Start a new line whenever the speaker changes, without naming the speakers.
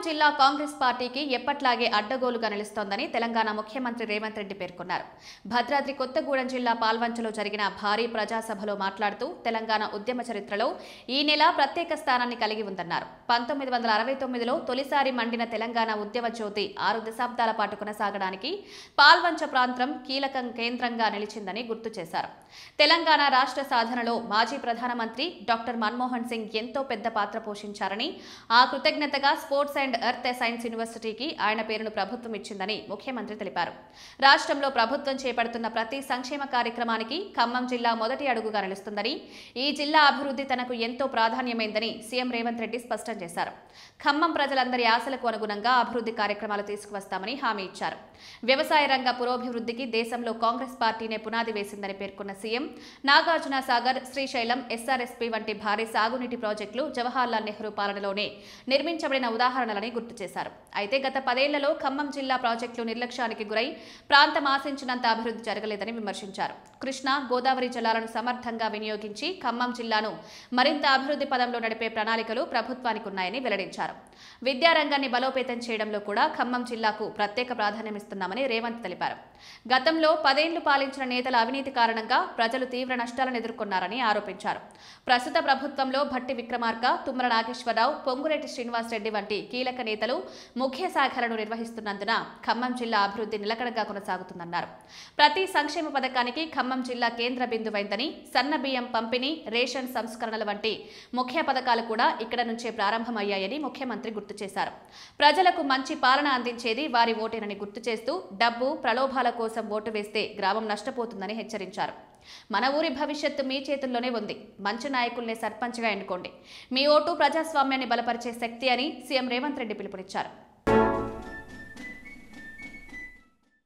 జిల్లా కాంగ్రెస్ పార్టీకి ఎప్పట్లాగే అడ్డగోలుగా నిలుస్తోందని తెలంగాణ ముఖ్యమంత్రి రేవంత్ రెడ్డి పేర్కొన్నారు. భద్రాద్రి కొత్తగూడెం జిల్లా పాల్వంచలో జరిగిన భారీ ప్రజాసభలో మాట్లాడుతూ తెలంగాణ ఉద్యమ చరిత్రలో ఈ నెల ప్రత్యేక స్థానాన్ని కలిగి ఉందన్నారు. 1969లో తొలిసారి మండిన తెలంగాణ ఉద్యమ జ్యోతి 6 దశాబ్దాల పాటు కొనసాగడానికి పాల్వంచ ప్రాంతం కీలక కేంద్రంగా నిలిచిందని గుర్తు చేశారు. తెలంగాణ రాష్ట్ర సాధనలో మాజీ ప్రధానమంత్రి డాక్టర్ మన్మోహన్ సింగ్ ఎంతో పెద్ద పాత్ర పోషించారని, ఆ కృతజ్ఞతగా స్పోర్ట్స్ అండ్ ఎర్త్ సైన్స్ యూనివర్సిటీకి ఆయన పేరును ప్రభుత్వం ఇచ్చిందని ముఖ్యమంత్రి తెలిపారు. రాష్ట్రంలో ప్రభుత్వం చేపడుతున్న ప్రతి సంక్షేమ కార్యక్రమానికి ఖమ్మం జిల్లా మొదటి అడుగుగా నిలుస్తుందని, ఈ జిల్లా అభివృద్ధి తనకు ఎంతో ప్రాధాన్యమైందని సీఎం రేవంత్ రెడ్డి స్పష్టం చేశారు. ఖమ్మం ప్రజలందరి ఆశలకు అనుగుణంగా అభివృద్ధి కార్యక్రమాలు తీసుకువస్తామని హామీ ఇచ్చారు. వ్యవసాయ రంగ పురోభివృద్ధికి దేశంలో కాంగ్రెస్ పార్టీనే పునాది వేసిందని పేర్కొన్న సీఎం, నాగార్జున సాగర్, శ్రీశైలం, ఎస్ఆర్ఎస్పీ వంటి భారీ సాగునీటి ప్రాజెక్టులు జవహర్లాల్ నెహ్రూ పాలనలోనే నిర్మించబడిన ఉదాహరణలని గుర్తు చేశారు. అయితే గత 10 ఏళ్లలో ఖమ్మం జిల్లా ప్రాజెక్టులు నిర్లక్ష్యానికి గురై ప్రాంతం ఆశించినంత అభివృద్ధి జరగలేదని విమర్శించారు. కృష్ణా, గోదావరి జలాలను సమర్థంగా వినియోగించి ఖమ్మం జిల్లాను మరింత అభివృద్ధి పదంలో నడిపే ప్రణాళికలు ప్రభుత్వానికి ఉన్నాయని వెల్లడించారు. విద్యారంగాన్ని బలోపేతం చేయడంలో కూడా ఖమ్మం జిల్లాకు ప్రత్యేక ప్రాధాన్యమిస్తున్నామని రేవంత్ తెలిపారు. గతంలో 10 ఏళ్లు పాలించిన నేతల అవినీతి కారణంగా ప్రజలు తీవ్ర నష్టాలను ఎదుర్కొన్నారని ఆరోపించారు. ప్రస్తుత ప్రభుత్వంలో భట్టి విక్రమార్క, తుమ్మల నాగేశ్వరరావు, పొంగులేటి శ్రీనివాసరెడ్డి వంటి కీలక నేతలు ముఖ్య శాఖలను నిర్వహిస్తున్నందున ఖమ్మం జిల్లా అభివృద్ధి నిలకడగా కొనసాగుతుందన్నారు. ప్రతి సంక్షేమ పథకానికి ఖమ్మం జిల్లా కేంద్ర బిందువైందని, సన్న బియ్యం పంపిణీ, రేషన్ సంస్కరణల వంటి ముఖ్య పథకాలు కూడా ఇక్కడ నుంచే ప్రారంభమయ్యాయని ముఖ్యమంత్రి గుర్తు చేశారు. ప్రజలకు మంచి పాలన అందించేది వారి ఓటేనని గుర్తు చేస్తూ, డబ్బు, ప్రలోభాల కోసం ఓటు వేస్తే గ్రామం నష్టపోతుందని హెచ్చరించారు. మన ఊరి భవిష్యత్తు మీ చేతుల్లోనే ఉంది. మంచి నాయకుల్ని సర్పంచ్గా ఎన్నుకోండి. మీ ఓటు ప్రజాస్వామ్యాన్ని బలపరిచే శక్తి అని సీఎం రేవంత్ రెడ్డి పిలుపునిచ్చారు.